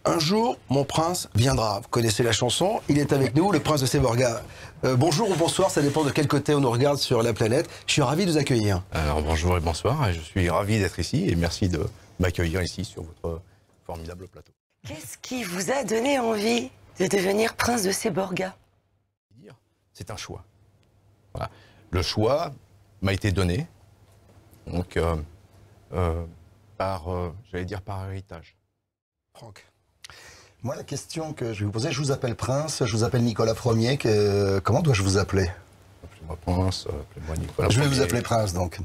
Un jour, mon prince viendra. Vous connaissez la chanson. Il est avec nous, le prince de Séborga. Bonjour ou bonsoir, ça dépend de quel côté on nous regarde sur la planète. Je suis ravi de vous accueillir. Alors bonjour et bonsoir, je suis ravi d'être ici et merci de m'accueillir ici sur votre formidable plateau. Qu'est-ce qui vous a donné envie de devenir prince de Séborga? C'est un choix. Voilà. Le choix m'a été donné, donc j'allais dire par héritage. Franck. Moi, la question que je vais vous poser, je vous appelle Prince, je vous appelle Nicolas Ier, comment dois-je vous appeler? Appelez-moi Prince, appelez-moi Nicolas Je vais Ier. vous appeler Prince, donc.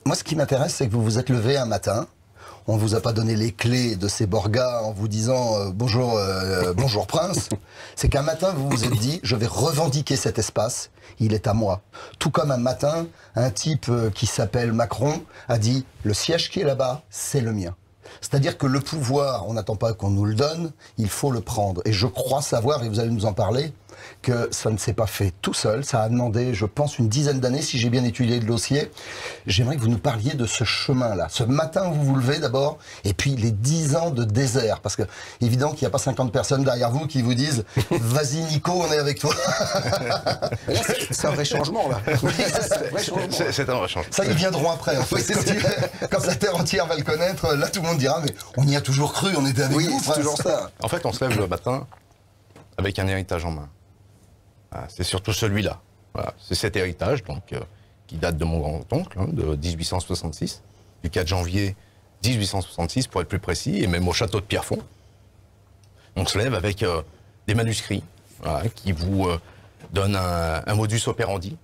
Moi, ce qui m'intéresse, c'est que vous vous êtes levé un matin, on ne vous a pas donné les clés de Séborga en vous disant bonjour, bonjour Prince. C'est qu'un matin, vous vous êtes dit, je vais revendiquer cet espace, il est à moi. Tout comme un matin, un type qui s'appelle Macron a dit, le siège qui est là-bas, c'est le mien. C'est-à-dire que le pouvoir, on n'attend pas qu'on nous le donne, il faut le prendre. Et je crois savoir, et vous allez nous en parler, que ça ne s'est pas fait tout seul. Ça a demandé, je pense, une dizaine d'années, si j'ai bien étudié le dossier. J'aimerais que vous nous parliez de ce chemin-là. Ce matin, vous vous levez d'abord, et puis les 10 ans de désert. Parce que, évidemment qu'il n'y a pas 50 personnes derrière vous qui vous disent « Vas-y Nico, on est avec toi ». C'est un vrai changement, là. Oui, c'est un vrai changement. C'est un vrai changement. Ça, ils viendront après. En fait. Quand la terre entière va le connaître, là, tout le monde dira « Mais on y a toujours cru, on était avec vous. » Oui, c'est toujours ça. En fait, on se lève le matin avec un héritage en main. Voilà, c'est surtout celui-là. Voilà, c'est cet héritage donc, qui date de mon grand-oncle, hein, de 1866, du 4 janvier 1866 pour être plus précis, et même au château de Pierrefonds. On se lève avec des manuscrits voilà, qui vous donnent un modus operandi.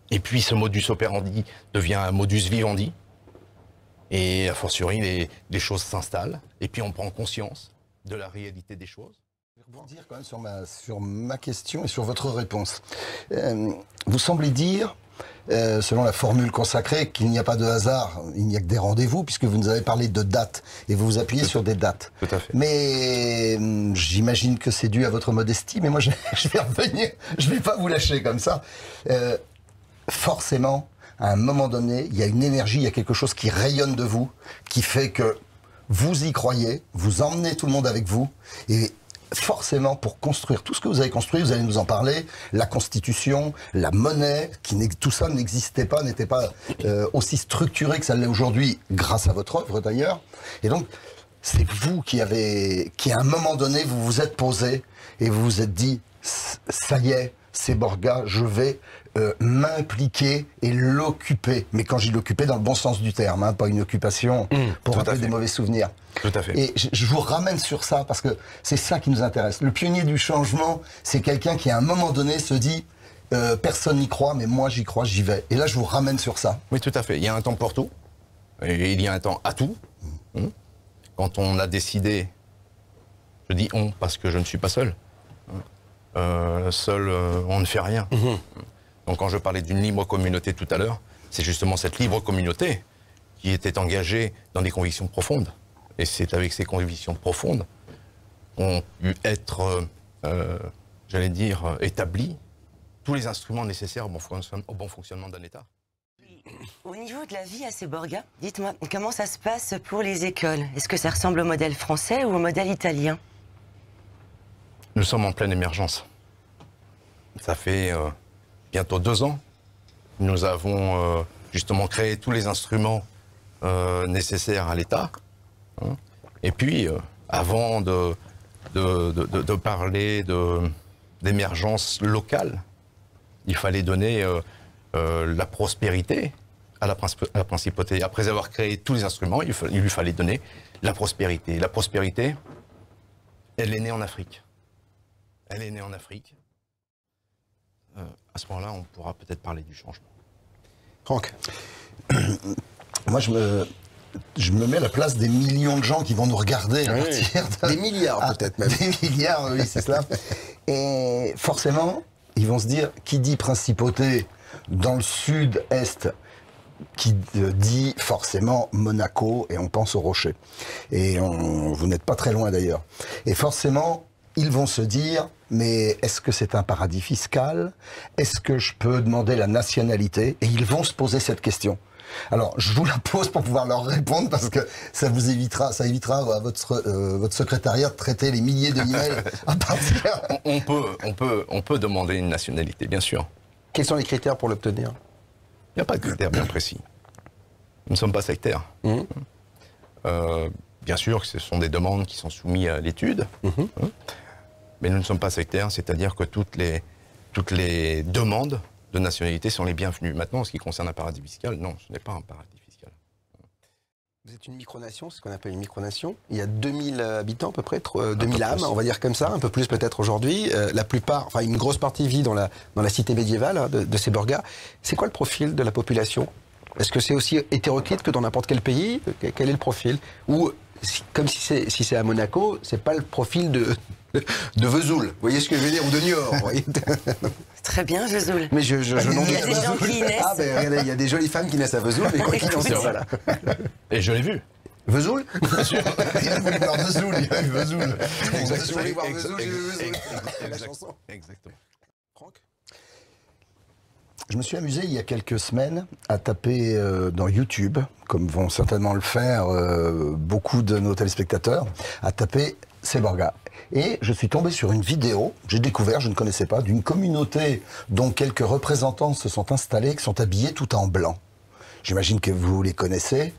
Et puis ce modus operandi devient un modus vivendi. Et a fortiori, les choses s'installent. Et puis on prend conscience de la réalité des choses. Je vais rebondir quand même sur ma question et sur votre réponse. Vous semblez dire, selon la formule consacrée, qu'il n'y a pas de hasard, il n'y a que des rendez-vous, puisque vous nous avez parlé de dates, et vous vous appuyez sur des dates. Tout à fait. Mais j'imagine que c'est dû à votre modestie, mais moi je vais revenir, je ne vais pas vous lâcher comme ça. Forcément, à un moment donné, il y a une énergie, il y a quelque chose qui rayonne de vous, qui fait que vous y croyez, vous emmenez tout le monde avec vous, et forcément, pour construire tout ce que vous avez construit, vous allez nous en parler, la Constitution, la monnaie, tout ça n'existait pas, n'était pas aussi structuré que ça l'est aujourd'hui, grâce à votre œuvre d'ailleurs. Et donc, c'est vous qui à un moment donné, vous vous êtes posé et vous vous êtes dit, ça y est, Séborga, je vais m'impliquer et l'occuper. Mais quand j'y l'occuper dans le bon sens du terme, hein, pas une occupation pour rappeler des mauvais souvenirs. Tout à fait. Et je vous ramène sur ça parce que c'est ça qui nous intéresse. Le pionnier du changement, c'est quelqu'un qui à un moment donné se dit personne n'y croit, mais moi j'y crois, j'y vais. Et là je vous ramène sur ça. Oui, tout à fait. Il y a un temps pour tout. Et il y a un temps à tout. Quand on a décidé, je dis on parce que je ne suis pas seul. Seul, on ne fait rien. Donc quand je parlais d'une libre communauté tout à l'heure, c'est justement cette libre communauté qui était engagée dans des convictions profondes. Et c'est avec ces convictions profondes qu'ont pu être, j'allais dire, établis tous les instruments nécessaires au bon fonctionnement d'un État. Au niveau de la vie à Séborga, dites-moi, comment ça se passe pour les écoles? Est-ce que ça ressemble au modèle français ou au modèle italien? Nous sommes en pleine émergence. Ça fait bientôt 2 ans. Nous avons justement créé tous les instruments nécessaires à l'État. Et puis, avant de parler d'émergence locale, il fallait donner la prospérité à la principauté. Après avoir créé tous les instruments, il lui fallait donner la prospérité. La prospérité, elle est née en Afrique. Elle est née en Afrique. À ce moment-là, on pourra peut-être parler du changement. Franck, moi je me mets à la place des millions de gens qui vont nous regarder à partir de... Des milliards peut-être même. Des milliards, oui, c'est cela. Et forcément, ils vont se dire, qui dit principauté dans le sud-est, qui dit forcément Monaco, et on pense au Rocher. Et vous n'êtes pas très loin d'ailleurs. Et forcément, ils vont se dire, mais est-ce que c'est un paradis fiscal? Est-ce que je peux demander la nationalité? Et ils vont se poser cette question. Alors, je vous la pose pour pouvoir leur répondre parce que ça évitera à votre secrétariat de traiter les milliers de emails à partir. On peut demander une nationalité, bien sûr. Quels sont les critères pour l'obtenir? Il n'y a pas de critères bien précis. Nous ne sommes pas sectaires. Bien sûr que ce sont des demandes qui sont soumises à l'étude, mais nous ne sommes pas sectaires, c'est-à-dire que toutes les demandes de nationalité sont les bienvenues. Maintenant, en ce qui concerne un paradis fiscal, non, ce n'est pas un paradis fiscal. Vous êtes une micronation, c'est ce qu'on appelle une micronation. Il y a 2000 habitants à peu près, 2000 âmes, on va dire comme ça, un peu plus peut-être aujourd'hui. La plupart, enfin une grosse partie vit dans la cité médiévale hein, de Seborga. C'est quoi le profil de la population? Est-ce que c'est aussi hétéroclite que dans n'importe quel pays? Quel est le profil? Ou, comme si c'est à Monaco, c'est pas le profil de Vesoul, vous voyez ce que je veux dire? Ou de Niort, vous voyez? Très bien, Vesoul. Mais je n'en Il y a des gens qui naissent. Ah ben regardez, il y a des jolies femmes qui naissent à Vesoul, mais quoi qu'il en soit, voilà. Et je l'ai vu. Vesoul? Il a voulu voir Vesoul, il a eu Vesoul. Je voulais voir Vesoul, j'ai vu Vesoul. La chanson. Exactement. Franck? Je me suis amusé il y a quelques semaines à taper dans YouTube, comme vont certainement le faire beaucoup de nos téléspectateurs, à taper Seborga. Et je suis tombé sur une vidéo, j'ai découvert, je ne connaissais pas, d'une communauté dont quelques représentants se sont installés, qui sont habillés tout en blanc. J'imagine que vous les connaissez.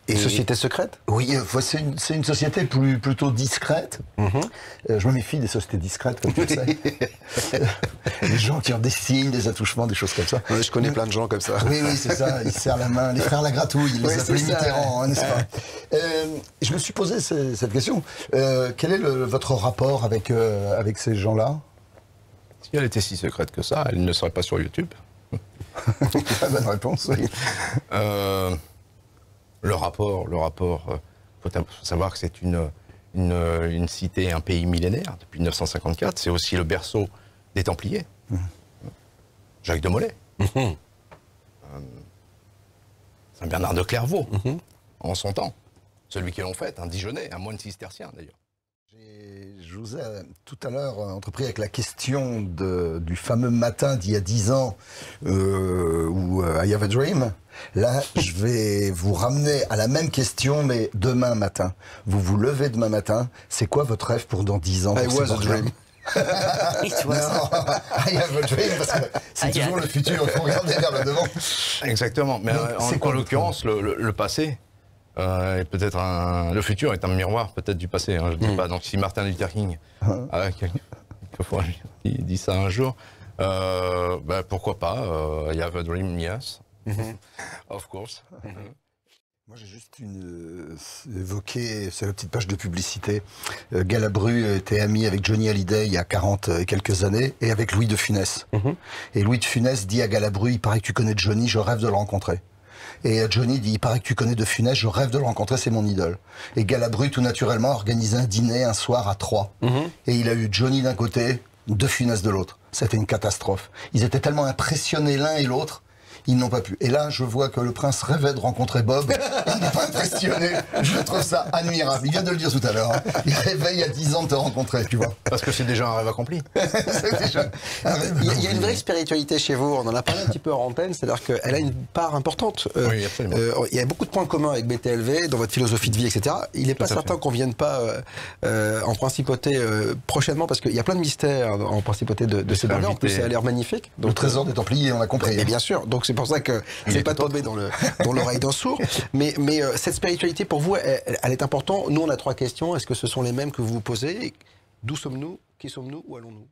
Une société secrète? Oui, c'est une société plutôt discrète. Je me méfie des sociétés discrètes, comme tu le sais. Les gens qui ont des signes, des attouchements, des choses comme ça. Je connais plein de gens comme ça. Oui, c'est ça, ils se serrent la main. Les frères Lagratouille, ils les appelaient Mitterrand, hein, n'est-ce pas? Je me suis posé cette question. Quel est votre rapport avec ces gens-là? Si elle était si secrète que ça, elle ne serait pas sur YouTube. Bonne réponse, oui. Le rapport, faut savoir que c'est une cité, un pays millénaire depuis 1954. C'est aussi le berceau des Templiers. Jacques de Molay. Saint-Bernard de Clairvaux, en son temps. Celui qui l'ont fait, un Dijonais, un moine cistercien d'ailleurs. Je vous ai tout à l'heure entrepris avec la question du fameux matin d'il y a 10 ans où I Have a Dream. Là, je vais vous ramener à la même question, mais demain matin. Vous vous levez demain matin, c'est quoi votre rêve pour dans 10 ans? I was a dream. Non, I have a dream, parce que c'est toujours le futur, il faut regarder vers le devant. Exactement, mais en l'occurrence, le passé, et peut-être le futur est un miroir peut-être du passé, hein, je ne sais pas. Donc si Martin Luther King, quelquefois, il dit ça un jour, pourquoi pas, I have a dream, yes, of course. Moi j'ai juste évoqué, c'est la petite page de publicité, Galabru était ami avec Johnny Hallyday il y a 40 et quelques années, et avec Louis de Funès. Et Louis de Funès dit à Galabru, il paraît que tu connais Johnny, je rêve de le rencontrer. Et Johnny dit, il paraît que tu connais de Funès, je rêve de le rencontrer, c'est mon idole. Et Galabru, tout naturellement, a organisé un dîner un soir à Troyes. Et il a eu Johnny d'un côté, de Funès de l'autre. C'était une catastrophe. Ils étaient tellement impressionnés l'un et l'autre, ils n'ont pas pu. Et là, je vois que le prince rêvait de rencontrer Bob. Il n'est pas impressionné. Je trouve ça admirable. Il vient de le dire tout à l'heure. Hein. Il rêvait il y a 10 ans de te rencontrer, tu vois. Parce que c'est déjà un rêve accompli. C'est déjà un rêve Il y a une vraie spiritualité chez vous. On en a parlé un petit peu en antenne. C'est-à-dire qu'elle a une part importante. Oui, absolument. Il y a beaucoup de points communs avec BTLV dans votre philosophie de vie, etc. Il n'est pas certain qu'on ne vienne pas en principauté prochainement, parce qu'il y a plein de mystères en principauté de ces bords-là. En plus, ça a l'air magnifique. Donc, le trésor des Templiers, on a compris. Et bien sûr. Donc c'est pour ça que c'est pas tombé dans l'oreille d'un sourd. Mais cette spiritualité, pour vous, elle est importante. Nous, on a 3 questions. Est-ce que ce sont les mêmes que vous vous posez? D'où sommes-nous? Qui sommes-nous? Où allons-nous?